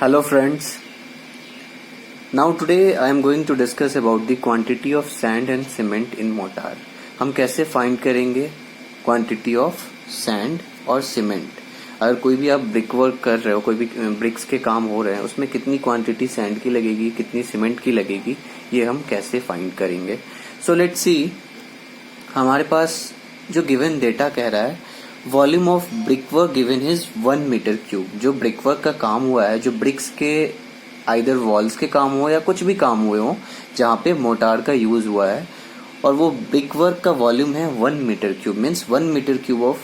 Hello friends. Now today I am going to discuss about the quantity of sand and cement in mortar. हम कैसे find करेंगे quantity of sand और cement. अगर कोई भी आप ब्रिक वर्क कर रहे हो, कोई भी ब्रिक्स के काम हो रहे हैं, उसमें कितनी क्वांटिटी सैंड की लगेगी, कितनी सीमेंट की लगेगी, ये हम कैसे फाइंड करेंगे. So let's see. हमारे पास जो गिवन डेटा कह रहा है volume of brick work given is 1 metre cube. जो ब्रिक वर्क का काम हुआ है, जो ब्रिक्स के आइदर वॉल्स के काम हो या कुछ भी काम हुए हो जहाँ पे मोटार का यूज हुआ है, और वो ब्रिक वर्क का वॉल्यूम है 1 metre cube. Means 1 metre cube of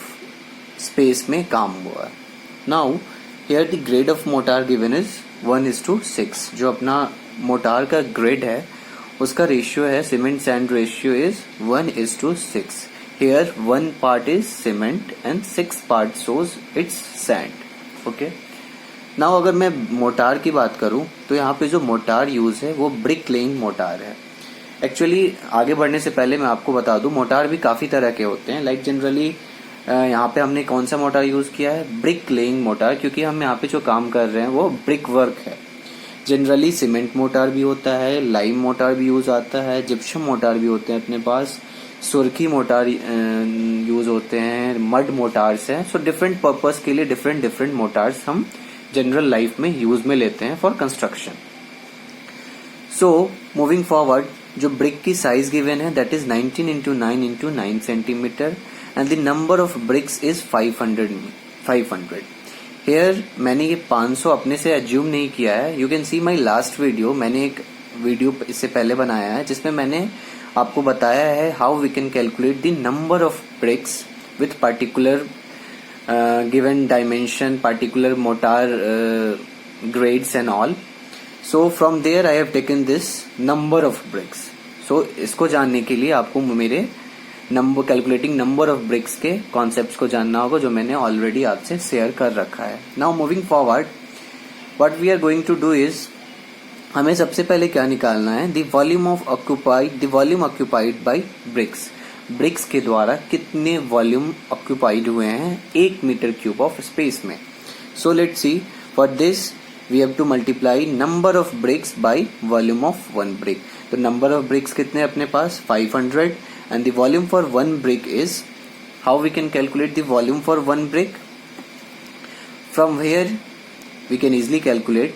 space में काम हुआ है. Now here the grade of mortar given is 1:6. जो अपना मोटार का ग्रेड है उसका रेशियो है, cement sand ratio is 1:6. Here 1 part is cement and 6 part shows its sand. Okay. Now अगर मैं मोटार की बात करूं तो यहाँ पे जो मोटार यूज है वो ब्रिक लेइंग मोटार है. एक्चुअली आगे बढ़ने से पहले मैं आपको बता दूं मोटार भी काफी तरह के होते हैं. लाइक जनरली यहाँ पे हमने कौन सा मोटार यूज किया है, ब्रिक लेइंग मोटार, क्योंकि हम यहाँ पे जो काम कर रहे हैं वो ब्रिक वर्क है. जनरली सीमेंट मोटार भी होता है, लाइम मोटार भी यूज आता है, जिप्सम मोटार भी होते हैं अपने पास, सुर्खी मोटार यूज होते हैं, मड मोटार्स हैं. सो डिफरेंट पर्पस के लिए डिफरेंट मोटार्स हम जनरल लाइफ में यूज में लेते हैं for construction. So moving forward, जो ब्रिक की साइज गिवन है that is 19 × 9 × 9 centimetre and the number of bricks is 500. Here मैंने ये 500 अपने से एज्यूम नहीं किया है. You can see my last video. मैंने एक वीडियो इससे पहले बनाया है जिसमें मैंने आपको बताया है how we can calculate the number of bricks with particular given dimension, particular mortar grades and all. So from there I have taken this number of bricks. So इसको जानने के लिए आपको मेरे कैलकुलेटिंग नंबर ऑफ ब्रिक्स के concepts को जानना होगा, जो मैंने ऑलरेडी आपसे शेयर कर रखा है. Now moving forward, what we are going to do is, हमें सबसे पहले क्या निकालना है, the volume occupied by bricks. Bricks के द्वारा कितने वॉल्यूम ऑक्यूपाइड हुए हैं 1 मीटर क्यूब ऑफ स्पेस में. So let's see. For this we have to multiply number of bricks by volume of 1 brick. तो नंबर ऑफ ब्रिक्स कितने अपने पास 500 and the volume for 1 brick is, how we can calculate the volume for 1 brick. From here we can easily calculate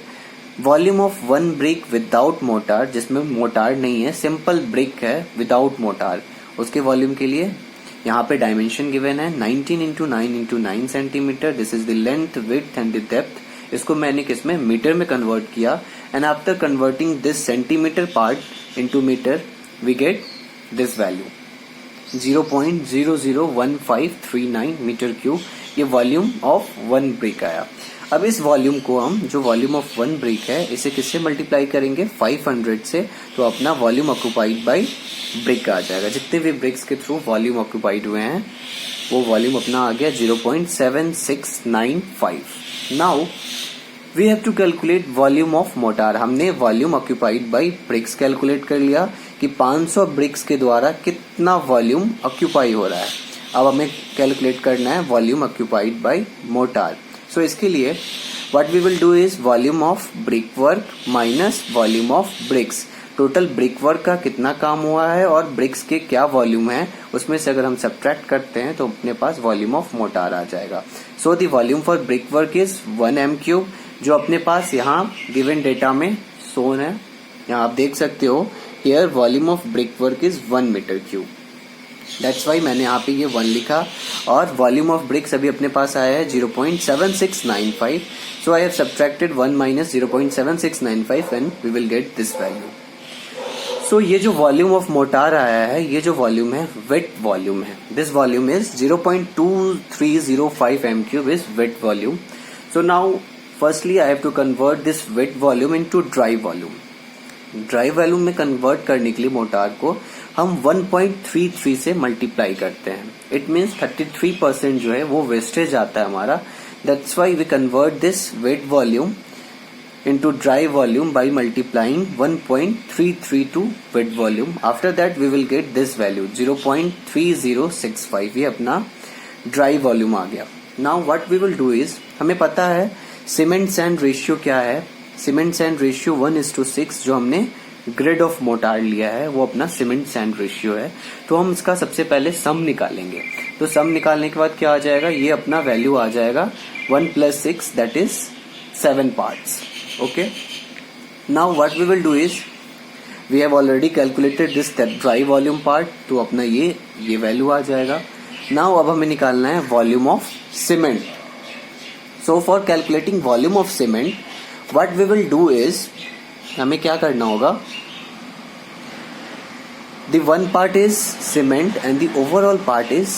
volume of 1 brick without mortar, जिसमें mortar नहीं है, simple brick है without mortar. उसके volume के लिए यहाँ पे dimension given है 19 × 9 × 9 centimetre. This is the length, width and the depth. इसको मैंने किसमें, मीटर में कन्वर्ट किया. And after converting this centimetre part into metre we get this value 0.001539 metre cube. ये वॉल्यूम ऑफ 1 ब्रिक आया. अब इस वॉल्यूम को हम, जो वॉल्यूम ऑफ 1 ब्रिक है, इसे किससे मल्टीप्लाई करेंगे 500 से, तो अपना वॉल्यूम ऑक्यूपाइड बाय ब्रिक आ जाएगा. जितने भी ब्रिक्स के थ्रू वॉल्यूम ऑक्यूपाइड हुए हैं वो वॉल्यूम अपना आ गया 0.7695. Now we have to calculate volume of mortar. हमने volume occupied by bricks calculate कर लिया कि 500 ब्रिक्स के द्वारा कितना वॉल्यूम ऑक्यूपाई हो रहा है. अब हमें कैलकुलेट करना है volume occupied by mortar. So इसके लिए what we will do is volume of brick work minus volume of bricks. Total brick work का कितना काम हुआ है और ब्रिक्स के क्या वॉल्यूम है, उसमें से अगर हम सब्ट्रैक्ट करते हैं तो अपने पास वॉल्यूम ऑफ मोटार आ जाएगा. So the volume for brick work is 1 m³, जो अपने पास यहाँ गिवन डेटा में शोन है. यहाँ आप देख सकते हो here volume of brick work is 1 metre cube. That's why मैंने यहाँ पे ये 1 लिखा. और वॉल्यूम ऑफ ब्रिक्स अभी अपने पास आया है 0.7695. So I have subtracted 1 - 0.7695 and we will get this value. So ये जो वॉल्यूम ऑफ मोटार आया है, ये जो वॉल्यूम है वेट वॉल्यूम है. This volume is 0.2305 m³ is wet volume. So now firstly I have to convert this wet volume into dry volume. Dry volume में convert करने के लिए मोटार को हम 1.33 से मल्टीप्लाई करते हैं. इट मीन्स 33% जो है वो वेस्टेज आता है हमारा. That's why we convert this wet volume into dry volume by multiplying 1.33 to wet volume. After that we will get this value 0.3065. ये अपना dry volume आ गया. Now what we will do is, हमें पता है cement sand ratio क्या है? Cement sand ratio 1:6 जो हमने ग्रेड ऑफ मोटार लिया है वो अपना सीमेंट सैंड रेशियो है। तो हम इसका सबसे पहले सम निकालेंगे। तो सम निकालने के बाद क्या आ जाएगा? ये अपना वैल्यू आ जाएगा 1 + 6 that is 7 parts. Okay, now what we will do is we have already calculated this dry volume part, तो अपना ये वैल्यू आ जाएगा। नाउ अब हमें निकालना है volume of cement. So for calculating volume of cement what we will do is हमें क्या करना होगा? The one part is cement and the overall part is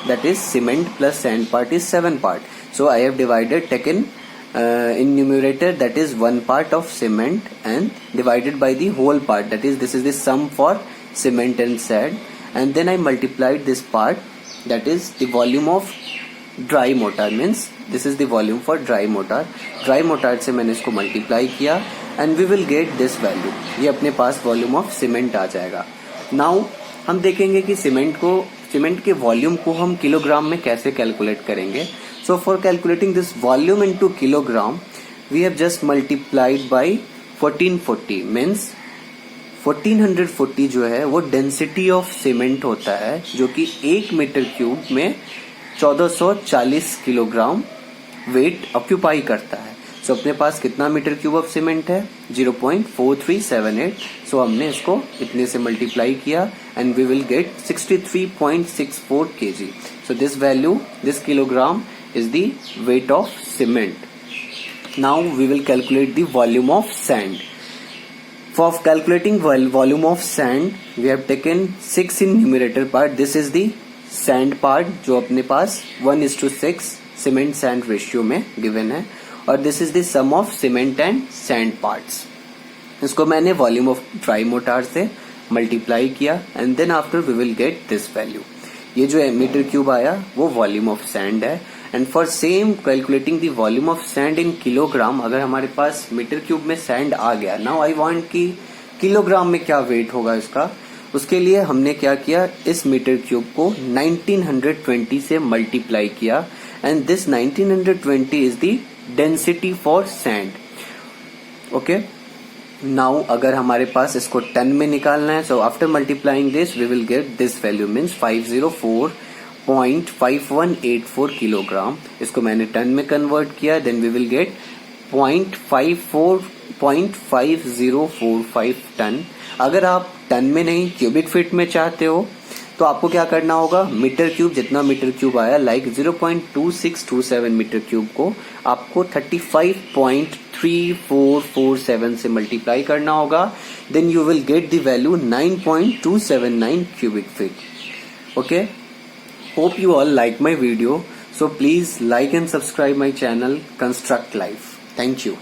that is cement plus sand part is 7 part. So I have taken in numerator that is 1 part of cement and divided by the whole part, that is this is the sum for cement and sand, and then I multiplied this part that is the volume of dry mortar, means this is the volume for dry mortar. Dry mortar से मैंने इसको multiply किया and we will get this value. ये अपने पास volume of cement आ जाएगा. Now हम देखेंगे कि सीमेंट के वॉल्यूम को हम किलोग्राम में कैसे कैलकुलेट करेंगे. So for calculating this volume into kilogram, we have just multiplied by 1440, means 1440 जो है वो डेंसिटी ऑफ सीमेंट होता है जो कि 1 मीटर क्यूब में 1440 किलोग्राम वेट ऑक्यूपाई करता है. सो अपने पास कितना मीटर क्यूब ऑफ सीमेंट है? 0.4378. सो हमने इसको इतने से मल्टीप्लाई किया and we will get 63.64 kg. So this value, this kilogram is the weight of cement. Now we will calculate the volume of sand. For calculating volume of sand, we have taken 6 in numerator part. This is the sand part जो अपने पास 1:6 cement sand ratio में given है, और this is the sum of cement and sand parts. इसको मैंने volume of dry mortar से multiply किया and then after we will get this value. ये जो मीटर क्यूब आया वो वॉल्यूम ऑफ सैंड है. And for same calculating the volume of sand in kilogram, अगर हमारे पास मीटर क्यूब में सैंड आ गया, नाउ आई वांट कि किलोग्राम में क्या वेट होगा इसका. उसके लिए हमने क्या किया, इस मीटर क्यूब को 1920 से मल्टीप्लाई किया and this 1920 is the density for sand. Okay, now अगर हमारे पास इसको टन में निकालना है, so after multiplying this we will get this value, means 504.5184 kilogram. इसको मैंने टन में कन्वर्ट किया, then we will get 0.5045 ton. अगर आप टन में नहीं क्यूबिक फीट में चाहते हो तो आपको क्या करना होगा, मीटर क्यूब, जितना मीटर क्यूब आया लाइक 0.2627 मीटर क्यूब को आपको 35.3447 से मल्टीप्लाई करना होगा. Then you will get the value 9.279 cubic feet. Okay, hope you all like my video. So please like and subscribe my channel Construct Life. Thank you.